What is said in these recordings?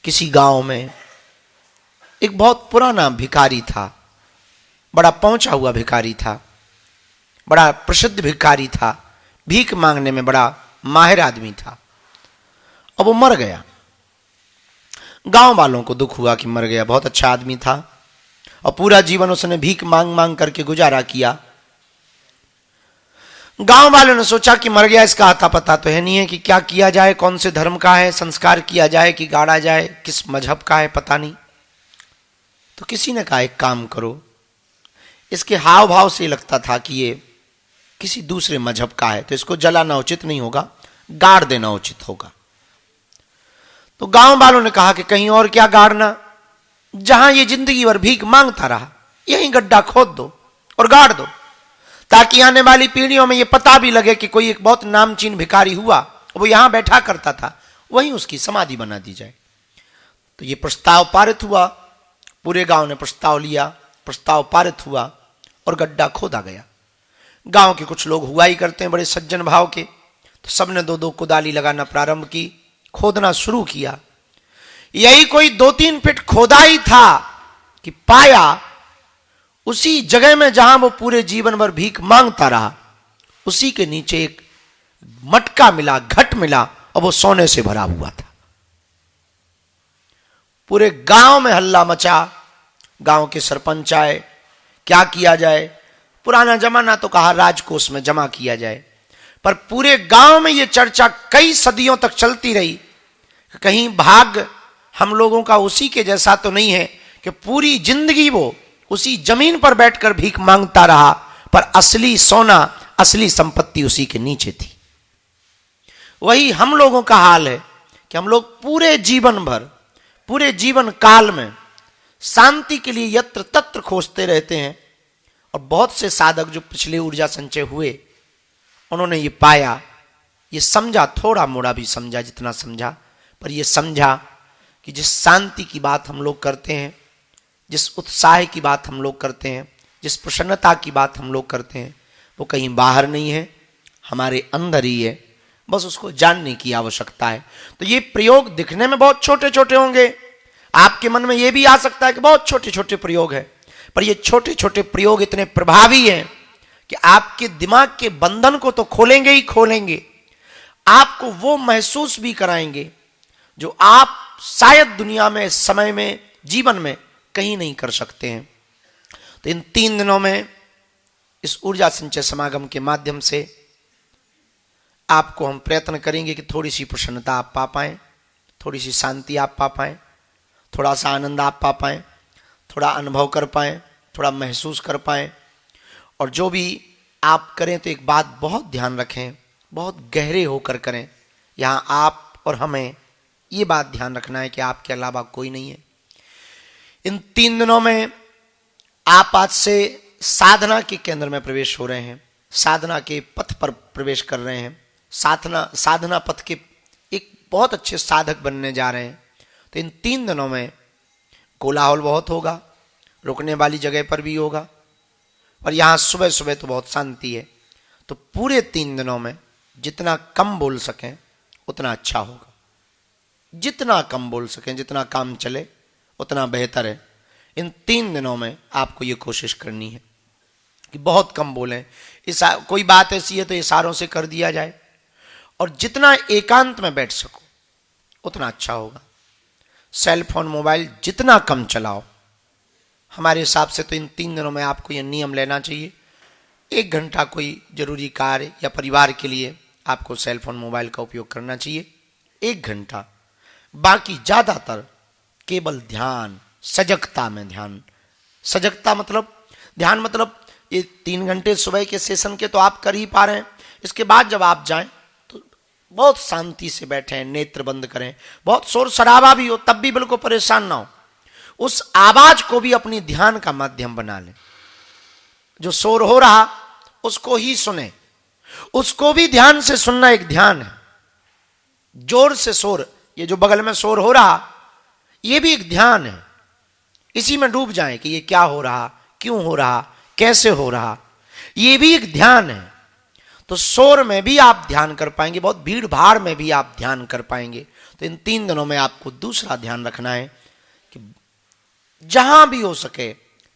किसी गांव में एक बहुत पुराना भिखारी था, बड़ा पहुंचा हुआ भिखारी था, बड़ा प्रसिद्ध भिखारी था, भीख मांगने में बड़ा माहिर आदमी था। अब वो मर गया। गांव वालों को दुख हुआ कि मर गया, बहुत अच्छा आदमी था और पूरा जीवन उसने भीख मांग मांग करके गुजारा किया। गांव वालों ने सोचा कि मर गया, इसका आता पता तो है नहीं है कि क्या किया जाए, कौन से धर्म का है, संस्कार किया जाए कि गाड़ा जाए, किस मजहब का है पता नहीं। तो किसी ने कहा एक काम करो, इसके हाव भाव से लगता था कि ये किसी दूसरे मजहब का है, तो इसको जलाना उचित नहीं होगा, गाड़ देना उचित होगा। तो गांव वालों ने कहा कि कहीं और क्या गाड़ना, जहां ये जिंदगी भर भीख मांगता रहा यहीं गड्ढा खोद दो और गाड़ दो, ताकि आने वाली पीढ़ियों में ये पता भी लगे कि कोई एक बहुत नामचीन भिखारी हुआ, वो यहां बैठा करता था, वहीं उसकी समाधि बना दी जाए। तो ये प्रस्ताव पारित हुआ, पूरे गांव ने प्रस्ताव लिया, प्रस्ताव पारित हुआ और गड्ढा खोदा गया। गांव के कुछ लोग हुआ ही करते हैं बड़े सज्जन भाव के, तो सबने दो दो कुदाली लगाना प्रारंभ की, खोदना शुरू किया। यही कोई 2-3 फीट खोदा ही था कि पाया उसी जगह में जहां वो पूरे जीवन भर भीख मांगता रहा, उसी के नीचे एक मटका मिला, घट मिला, और वो सोने से भरा हुआ था। पूरे गांव में हल्ला मचा, गांव के सरपंच आए, क्या किया जाए। पुराना जमाना तो कहा राजकोष में जमा किया जाए, पर पूरे गांव में यह चर्चा कई सदियों तक चलती रही। कहीं भाग हम लोगों का उसी के जैसा तो नहीं है कि पूरी जिंदगी वो उसी जमीन पर बैठकर भीख मांगता रहा, पर असली सोना, असली संपत्ति उसी के नीचे थी। वही हम लोगों का हाल है कि हम लोग पूरे जीवन भर, पूरे जीवन काल में शांति के लिए यत्र तत्र खोजते रहते हैं। और बहुत से साधक जो पिछले ऊर्जा संचय हुए, उन्होंने ये पाया, ये समझा, थोड़ा मोड़ा भी समझा जितना समझा, पर ये समझा कि जिस शांति की बात हम लोग करते हैं, जिस उत्साह की बात हम लोग करते हैं, जिस प्रसन्नता की बात हम लोग करते हैं, वो कहीं बाहर नहीं है, हमारे अंदर ही है। बस उसको जानने की आवश्यकता है। तो ये प्रयोग दिखने में बहुत छोटे छोटे होंगे, आपके मन में ये भी आ सकता है कि बहुत छोटे छोटे प्रयोग है, पर ये छोटे छोटे प्रयोग इतने प्रभावी हैं कि आपके दिमाग के बंधन को तो खोलेंगे ही खोलेंगे, आपको वो महसूस भी कराएंगे जो आप शायद दुनिया में, समय में, जीवन में कहीं नहीं कर सकते हैं। तो इन 3 दिनों में इस ऊर्जा संचय समागम के माध्यम से आपको हम प्रयत्न करेंगे कि थोड़ी सी प्रसन्नता आप पा पाएं, थोड़ी सी शांति आप पा पाएं, थोड़ा सा आनंद आप पा पाएं, थोड़ा अनुभव कर पाएं, थोड़ा महसूस कर पाएं। और जो भी आप करें तो एक बात बहुत ध्यान रखें, बहुत गहरे होकर करें। यहाँ आप और हमें ये बात ध्यान रखना है कि आपके अलावा कोई नहीं है। इन 3 दिनों में आप आज से साधना के केंद्र में प्रवेश हो रहे हैं, साधना के पथ पर प्रवेश कर रहे हैं, साधना पथ के एक बहुत अच्छे साधक बनने जा रहे हैं। तो इन 3 दिनों में कोलाहल बहुत होगा, रुकने वाली जगह पर भी होगा, और यहाँ सुबह सुबह तो बहुत शांति है। तो पूरे 3 दिनों में जितना कम बोल सकें उतना अच्छा होगा, जितना कम बोल सकें, जितना काम चले उतना बेहतर है। इन 3 दिनों में आपको ये कोशिश करनी है कि बहुत कम बोलें। कोई बात ऐसी है तो इशारों से कर दिया जाए, और जितना एकांत में बैठ सको उतना अच्छा होगा। सेल फोन, मोबाइल जितना कम चलाओ। हमारे हिसाब से तो इन 3 दिनों में आपको यह नियम लेना चाहिए, 1 घंटा कोई जरूरी कार्य या परिवार के लिए आपको सेल फोन, मोबाइल का उपयोग करना चाहिए, 1 घंटा। बाकी ज्यादातर केवल ध्यान, सजगता में ध्यान। सजगता मतलब, ध्यान मतलब ये 3 घंटे सुबह के सेशन के तो आप कर ही पा रहे हैं। इसके बाद जब आप जाएं तो बहुत शांति से बैठें, नेत्र बंद करें, बहुत शोर शराबा भी हो तब भी बिल्कुल परेशान ना हो, उस आवाज को भी अपनी ध्यान का माध्यम बना लें। जो शोर हो रहा उसको ही सुने, उसको भी ध्यान से सुनना एक ध्यान है। जोर से शोर, ये जो बगल में शोर हो रहा, ये भी एक ध्यान है। इसी में डूब जाएं कि ये क्या हो रहा, क्यों हो रहा, कैसे हो रहा, ये भी एक ध्यान है। तो शोर में भी आप ध्यान कर पाएंगे, बहुत भीड़ भाड़ में भी आप ध्यान कर पाएंगे। तो तो इन 3 दिनों में आपको दूसरा ध्यान रखना है कि जहां भी हो सके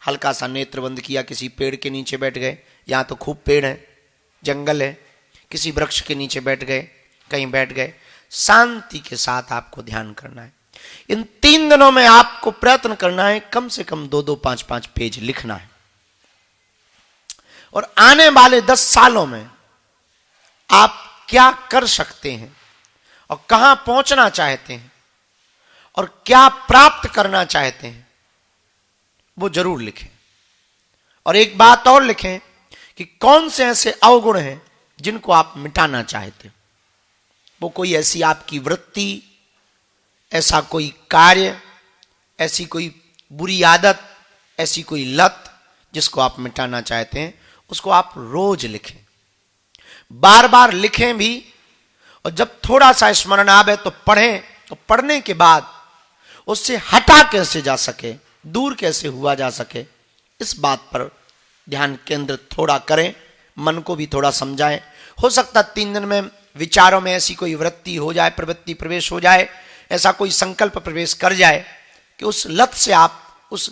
हल्का सा नेत्र बंद किया, किसी पेड़ के नीचे बैठ गए, यहां तो खूब पेड़ है, जंगल है, किसी वृक्ष के नीचे बैठ गए, कहीं बैठ गए, शांति के साथ आपको ध्यान करना है। इन 3 दिनों में आपको प्रयत्न करना है कम से कम 2-2, 5-5 पेज लिखना है। और आने वाले 10 सालों में आप क्या कर सकते हैं और कहां पहुंचना चाहते हैं और क्या प्राप्त करना चाहते हैं, वो जरूर लिखें। और एक बात और लिखें कि कौन से ऐसे अवगुण हैं जिनको आप मिटाना चाहते हो। वो कोई ऐसी आपकी वृत्ति, ऐसा कोई कार्य, ऐसी कोई बुरी आदत, ऐसी कोई लत जिसको आप मिटाना चाहते हैं, उसको आप रोज लिखें, बार बार लिखें भी। और जब थोड़ा सा स्मरण आवे तो पढ़ें, तो पढ़ने के बाद उससे हटा कैसे जा सके, दूर कैसे हुआ जा सके, इस बात पर ध्यान केंद्रित थोड़ा करें, मन को भी थोड़ा समझाएं। हो सकता 3 दिन में विचारों में ऐसी कोई वृत्ति हो जाए, प्रवृत्ति प्रवेश हो जाए, ऐसा कोई संकल्प प्रवेश कर जाए कि उस लत से आप, उस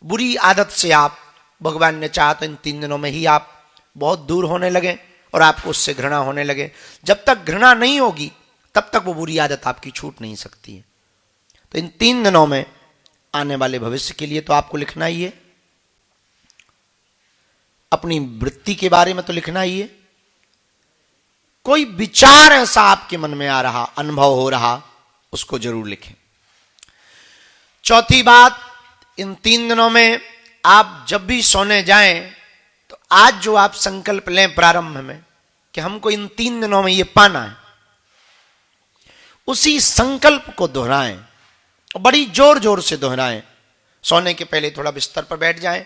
बुरी आदत से आप, भगवान ने चाहा तो इन 3 दिनों में ही आप बहुत दूर होने लगे और आपको उससे घृणा होने लगे। जब तक घृणा नहीं होगी तब तक वो बुरी आदत आपकी छूट नहीं सकती है। तो इन 3 दिनों में आने वाले भविष्य के लिए तो आपको लिखना ही है, अपनी वृत्ति के बारे में तो लिखना ही है, कोई विचार ऐसा आपके मन में आ रहा, अनुभव हो रहा, उसको जरूर लिखें। चौथी बात, इन 3 दिनों में आप जब भी सोने जाएं तो आज जो आप संकल्प लें प्रारंभ में कि हमको इन 3 दिनों में ये पाना है, उसी संकल्प को दोहराएं, बड़ी जोर जोर से दोहराएं। सोने के पहले थोड़ा बिस्तर पर बैठ जाएं,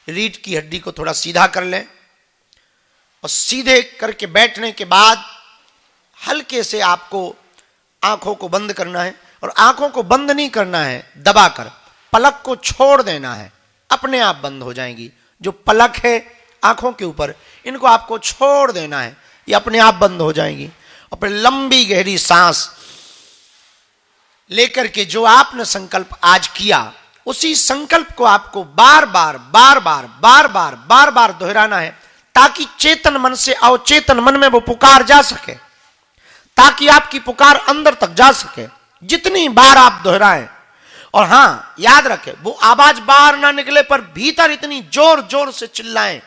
रीढ़ की हड्डी को थोड़ा सीधा कर लें और सीधे करके बैठने के बाद हल्के से आपको आंखों को बंद करना है। और आंखों को बंद नहीं करना है दबाकर, पलक को छोड़ देना है, अपने आप बंद हो जाएंगी। जो पलक है आंखों के ऊपर, इनको आपको छोड़ देना है, ये अपने आप बंद हो जाएंगी। और फिर लंबी गहरी सांस लेकर के जो आपने संकल्प आज किया, उसी संकल्प को आपको बार बार बार बार बार बार बार बार दोहराना है, ताकि चेतन मन से अवचेतन मन में वो पुकार जा सके, ताकि आपकी पुकार अंदर तक जा सके। जितनी बार आप दोहराएं, और हां याद रखें, वो आवाज बाहर ना निकले पर भीतर इतनी जोर जोर से चिल्लाएं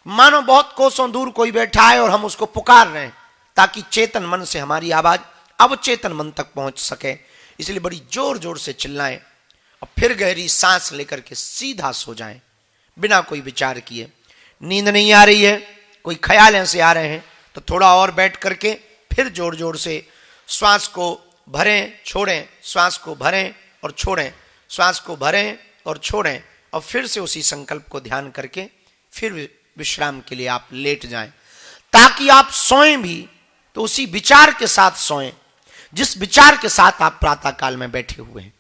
मानो बहुत कोसों दूर कोई बैठा है और हम उसको पुकार रहे हैं, ताकि चेतन मन से हमारी आवाज अवचेतन मन तक पहुंच सके। इसलिए बड़ी जोर जोर से चिल्लाएं और फिर गहरी सांस लेकर के सीधा सो जाएं, बिना कोई विचार किए। नींद नहीं आ रही है, कोई ख्याल ऐसे आ रहे हैं, तो थोड़ा और बैठ करके फिर जोर जोर से श्वास को भरें छोड़ें, श्वास को भरें और छोड़ें, श्वास को भरें और छोड़ें, और फिर से उसी संकल्प को ध्यान करके फिर विश्राम के लिए आप लेट जाएं, ताकि आप सोएं भी तो उसी विचार के साथ सोएं जिस विचार के साथ आप प्रातः काल में बैठे हुए हैं।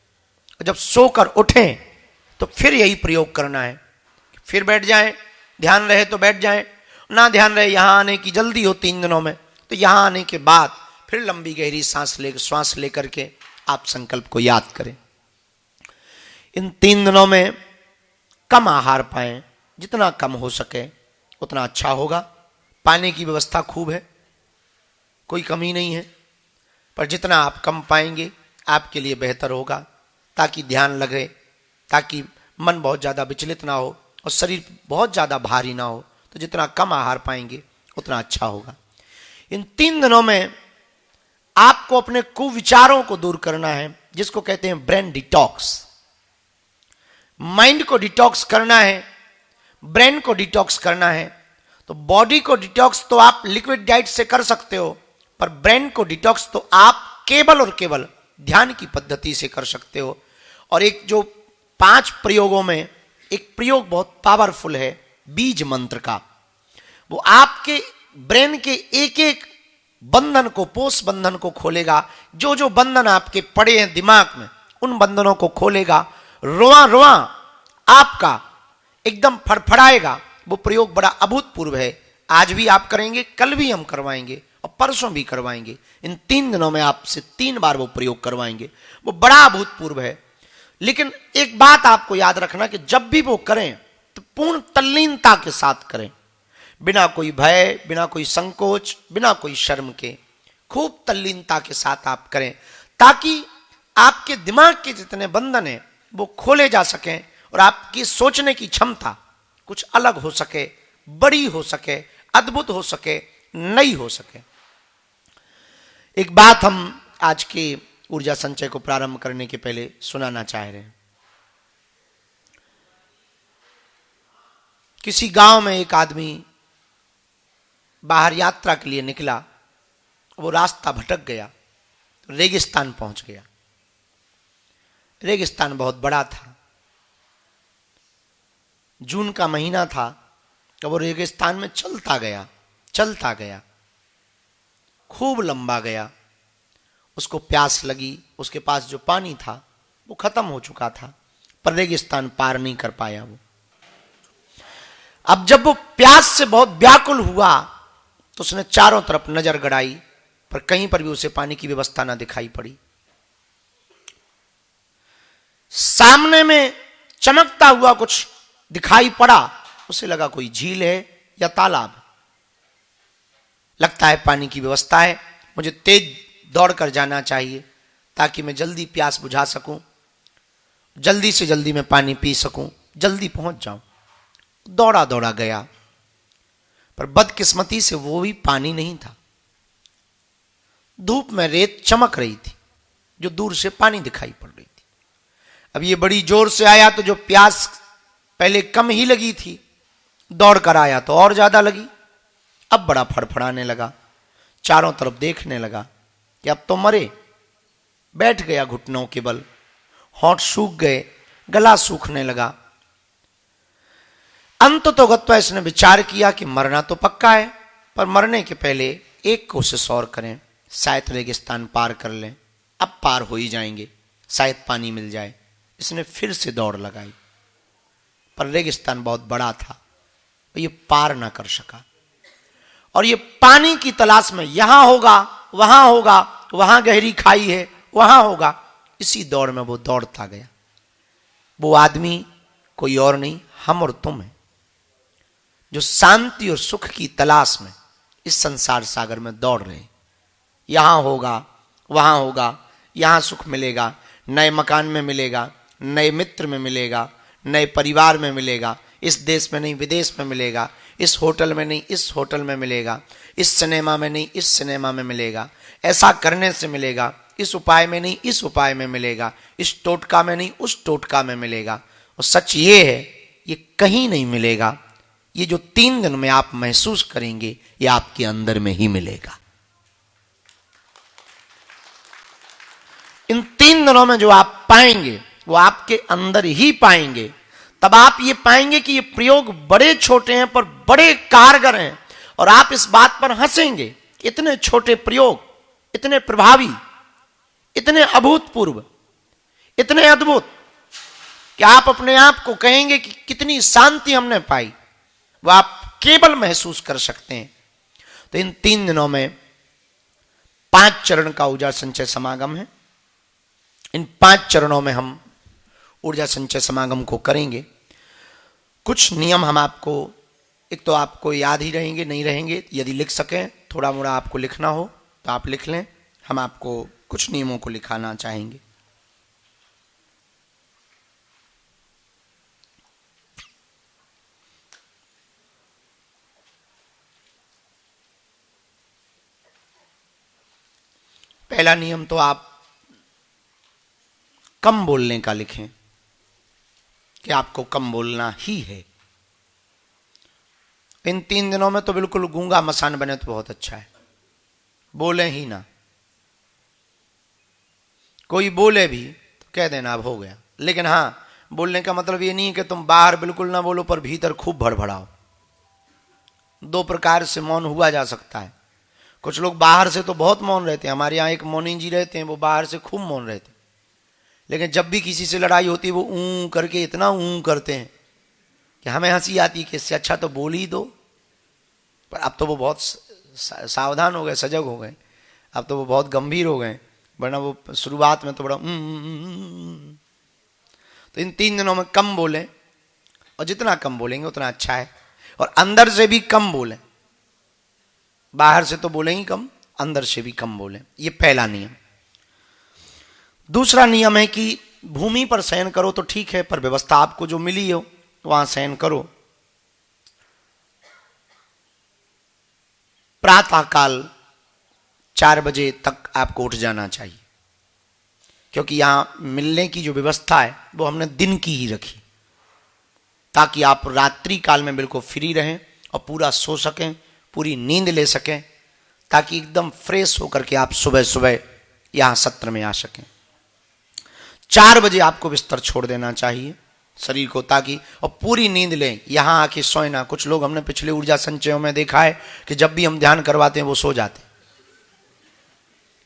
जब सोकर उठें तो फिर यही प्रयोग करना है, फिर बैठ जाएं, ध्यान रहे तो बैठ जाएं, ना ध्यान रहे, यहां आने की जल्दी हो 3 दिनों में, तो यहां आने के बाद फिर लंबी गहरी श्वास लेकर के आप संकल्प को याद करें। इन 3 दिनों में कम आहार पाएं, जितना कम हो सके उतना अच्छा होगा। पानी की व्यवस्था खूब है, कोई कमी नहीं है, पर जितना आप कम पाएंगे आपके लिए बेहतर होगा, ताकि ध्यान लगे, ताकि मन बहुत ज्यादा विचलित ना हो और शरीर बहुत ज्यादा भारी ना हो। तो जितना कम आहार पाएंगे उतना अच्छा होगा। इन 3 दिनों में आपको अपने कुविचारों को दूर करना है, जिसको कहते हैं ब्रेन डिटॉक्स। माइंड को डिटॉक्स करना है, ब्रेन को डिटॉक्स करना है। तो बॉडी को डिटॉक्स तो आप लिक्विड डाइट से कर सकते हो, पर ब्रेन को डिटॉक्स तो आप केवल और केवल ध्यान की पद्धति से कर सकते हो। और एक जो 5 प्रयोगों में एक प्रयोग बहुत पावरफुल है बीज मंत्र का, वो आपके ब्रेन के एक एक बंधन को, पोष बंधन को खोलेगा। जो जो बंधन आपके पड़े हैं दिमाग में, उन बंधनों को खोलेगा। रोआ रोआ आपका एकदम फड़फड़ाएगा। वो प्रयोग बड़ा अभूतपूर्व है, आज भी आप करेंगे, कल भी हम करवाएंगे, और परसों भी करवाएंगे। इन 3 दिनों में आपसे 3 बार वो प्रयोग करवाएंगे। वो बड़ा अभूतपूर्व है। लेकिन एक बात आपको याद रखना कि जब भी वो करें तो पूर्ण तल्लीनता के साथ करें, बिना कोई भय, बिना कोई संकोच, बिना कोई शर्म के, खूब तल्लीनता के साथ आप करें, ताकि आपके दिमाग के जितने बंधन हैं वो खोले जा सकें और आपकी सोचने की क्षमता कुछ अलग हो सके, बड़ी हो सके, अद्भुत हो सके, नई हो सके। एक बात हम आज के ऊर्जा संचय को प्रारंभ करने के पहले सुनाना चाह रहे हैं। किसी गांव में एक आदमी बाहर यात्रा के लिए निकला। वो रास्ता भटक गया, रेगिस्तान पहुंच गया। रेगिस्तान बहुत बड़ा था। जून का महीना था तो वो रेगिस्तान में चलता गया, खूब लंबा गया। उसको प्यास लगी। उसके पास जो पानी था वो खत्म हो चुका था, पर रेगिस्तान पार नहीं कर पाया वो। अब जब वो प्यास से बहुत व्याकुल हुआ तो उसने चारों तरफ नजर गड़ाई, पर कहीं पर भी उसे पानी की व्यवस्था ना दिखाई पड़ी। सामने में चमकता हुआ कुछ दिखाई पड़ा। उसे लगा कोई झील है या तालाब। लगता है पानी की व्यवस्था है, मुझे तेज दौड़कर जाना चाहिए ताकि मैं जल्दी प्यास बुझा सकूं, जल्दी से जल्दी मैं पानी पी सकूं, जल्दी पहुंच जाऊं। दौड़ा दौड़ा गया, पर बदकिस्मती से वो भी पानी नहीं था। धूप में रेत चमक रही थी जो दूर से पानी दिखाई पड़ रही थी। अब ये बड़ी जोर से आया तो जो प्यास पहले कम ही लगी थी, दौड़ कर आया तो और ज्यादा लगी। अब बड़ा फड़फड़ाने लगा, चारों तरफ देखने लगा कि अब तो मरे। बैठ गया घुटनों के बल, होंठ सूख गए, गला सूखने लगा। अंततोगत्वा इसने विचार किया कि मरना तो पक्का है, पर मरने के पहले एक कोशिश और करें, शायद रेगिस्तान पार कर लें। अब पार हो ही जाएंगे, शायद पानी मिल जाए। इसने फिर से दौड़ लगाई, पर रेगिस्तान बहुत बड़ा था, ये पार ना कर सका। और ये पानी की तलाश में यहां होगा, वहां गहरी खाई है, वहां होगा, इसी दौड़ में वो दौड़ता गया। वो आदमी कोई और नहीं, हम और तुम हैं, जो शांति और सुख की तलाश में इस संसार सागर में दौड़ रहे हैं। यहां होगा, यहां सुख मिलेगा, नए मकान में मिलेगा, नए मित्र में मिलेगा, नए परिवार में मिलेगा, इस देश में नहीं विदेश में मिलेगा, इस होटल में नहीं इस होटल में मिलेगा, इस सिनेमा में नहीं इस सिनेमा में मिलेगा, ऐसा करने से मिलेगा, इस उपाय में नहीं इस उपाय में मिलेगा, इस टोटका में नहीं उस टोटका में मिलेगा। और सच ये है, ये कहीं नहीं मिलेगा। ये जो 3 दिन में आप महसूस करेंगे, ये आपके अंदर में ही मिलेगा। इन 3 दिनों में जो आप पाएंगे वो आपके अंदर ही पाएंगे। तब आप ये पाएंगे कि ये प्रयोग बड़े छोटे हैं पर बड़े कारगर हैं, और आप इस बात पर हंसेंगे। इतने छोटे प्रयोग, इतने प्रभावी, इतने अभूतपूर्व, इतने अद्भुत कि आप अपने आप को कहेंगे कि कितनी शांति हमने पाई। वह आप केवल महसूस कर सकते हैं। तो इन 3 दिनों में 5 चरण का ऊर्जा संचय समागम है। इन 5 चरणों में हम ऊर्जा संचय समागम को करेंगे। कुछ नियम हम आपको, एक तो आपको याद ही रहेंगे, नहीं रहेंगे। यदि लिख सकें, थोड़ा मोड़ा आपको लिखना हो तो आप लिख लें। हम आपको कुछ नियमों को लिखाना चाहेंगे। पहला नियम तो आप कम बोलने का लिखें कि आपको कम बोलना ही है। इन 3 दिनों में तो बिल्कुल गूंगा मसान बने तो बहुत अच्छा है, बोले ही ना। कोई बोले भी तो कह देना अब हो गया। लेकिन हाँ, बोलने का मतलब ये नहीं है कि तुम बाहर बिल्कुल ना बोलो पर भीतर खूब भड़भड़ाओ। 2 प्रकार से मौन हुआ जा सकता है। कुछ लोग बाहर से तो बहुत मौन रहते हैं। हमारे यहाँ एक मौनी जी रहते हैं, वो बाहर से खूब मौन रहते हैं, लेकिन जब भी किसी से लड़ाई होती है वो ऊं करके इतना ऊं करते हैं कि हमें हंसी आती है कि इससे अच्छा तो बोल ही दो। पर अब तो वो बहुत सावधान हो गए, सजग हो गए। अब तो वो बहुत गंभीर हो गए, वरना वो शुरुआत में तो बड़ा तो इन 3 दिनों में कम बोलें, और जितना कम बोलेंगे उतना अच्छा है। और अंदर से भी कम बोलें, बाहर से तो बोलें ही कम, अंदर से भी कम बोलें। ये पहला नियम। दूसरा नियम है कि भूमि पर शयन करो तो ठीक है, पर व्यवस्था आपको जो मिली हो वहां शयन करो। प्रातः काल 4 बजे तक आपको उठ जाना चाहिए, क्योंकि यहां मिलने की जो व्यवस्था है वो हमने दिन की ही रखी, ताकि आप रात्रि काल में बिल्कुल फ्री रहें और पूरा सो सकें, पूरी नींद ले सकें, ताकि एकदम फ्रेश होकर के आप सुबह सुबह यहां सत्र में आ सकें। 4 बजे आपको बिस्तर छोड़ देना चाहिए शरीर को, ताकि और पूरी नींद लें, यहां आके सोए ना। कुछ लोग हमने पिछले ऊर्जा संचयों में देखा है कि जब भी हम ध्यान करवाते हैं वो सो जाते,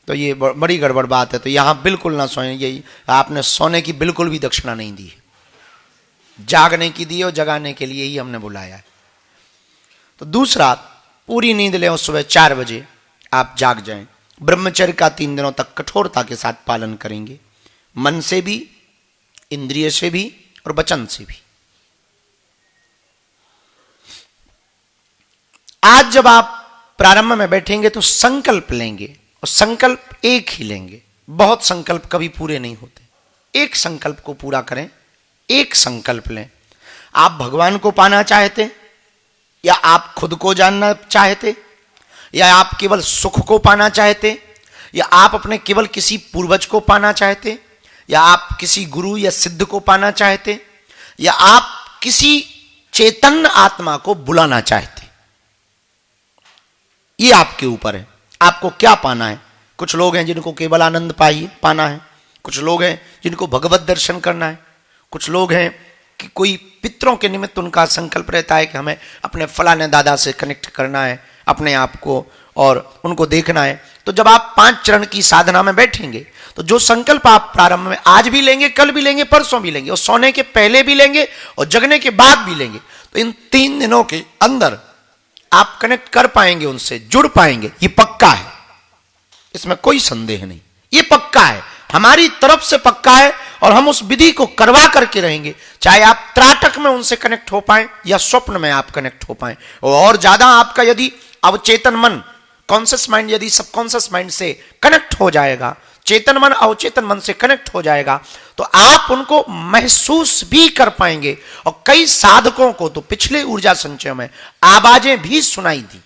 तो ये बड़ी गड़बड़ बात है। तो यहां बिल्कुल ना सोएं, यही आपने सोने की बिल्कुल भी दक्षिणा नहीं दी है, जागने की दी और जगाने के लिए ही हमने बुलाया है। तो दूसरा, पूरी नींद लें और सुबह 4 बजे आप जाग जाएं। ब्रह्मचर्य का 3 दिनों तक कठोरता के साथ पालन करेंगे, मन से भी, इंद्रिय से भी और वचन से भी। आज जब आप प्रारंभ में बैठेंगे तो संकल्प लेंगे, और संकल्प एक ही लेंगे। बहुत संकल्प कभी पूरे नहीं होते। एक संकल्प को पूरा करें, एक संकल्प लें। आप भगवान को पाना चाहते, या आप खुद को जानना चाहते, या आप केवल सुख को पाना चाहते, या आप अपने केवल किसी पूर्वज को पाना चाहते, या आप किसी गुरु या सिद्ध को पाना चाहते, या आप किसी चैतन्य आत्मा को बुलाना चाहते, ये आपके ऊपर है। आपको क्या पाना है? कुछ लोग हैं जिनको केवल आनंद पाना है, कुछ लोग हैं जिनको भगवत दर्शन करना है, कुछ लोग हैं कि कोई पितरों के निमित्त उनका संकल्प रहता है कि हमें अपने फलाने दादा से कनेक्ट करना है अपने आप को और उनको देखना है। तो जब आप 5 चरण की साधना में बैठेंगे तो जो संकल्प आप प्रारंभ में आज भी लेंगे, कल भी लेंगे, परसों भी लेंगे, और सोने के पहले भी लेंगे और जगने के बाद भी लेंगे, तो इन 3 दिनों के अंदर आप कनेक्ट कर पाएंगे, उनसे जुड़ पाएंगे। ये पक्का है, इसमें कोई संदेह नहीं, ये पक्का है, हमारी तरफ से पक्का है। और हम उस विधि को करवा करके रहेंगे, चाहे आप त्राटक में उनसे कनेक्ट हो पाए या स्वप्न में आप कनेक्ट हो पाए। और ज्यादा आपका यदि अवचेतन मन, कॉन्शियस माइंड यदि सबकॉन्शियस माइंड से कनेक्ट हो जाएगा, चेतन मन अवचेतन मन से कनेक्ट हो जाएगा, तो आप उनको महसूस भी कर पाएंगे। और कई साधकों को तो पिछले ऊर्जा संचयों में आवाजें भी सुनाई दी,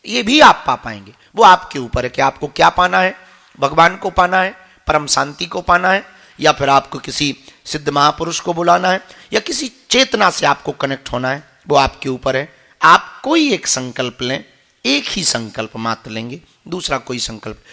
ये भी आप पा पाएंगे। वो आपके ऊपर है कि आपको क्या पाना है, भगवान को पाना है, परम शांति को पाना है, या फिर आपको किसी सिद्ध महापुरुष को बुलाना है, या किसी चेतना से आपको कनेक्ट होना है, वो आपके ऊपर है। आप कोई एक संकल्प लें, एक ही संकल्प मात्र लेंगे, दूसरा कोई संकल्प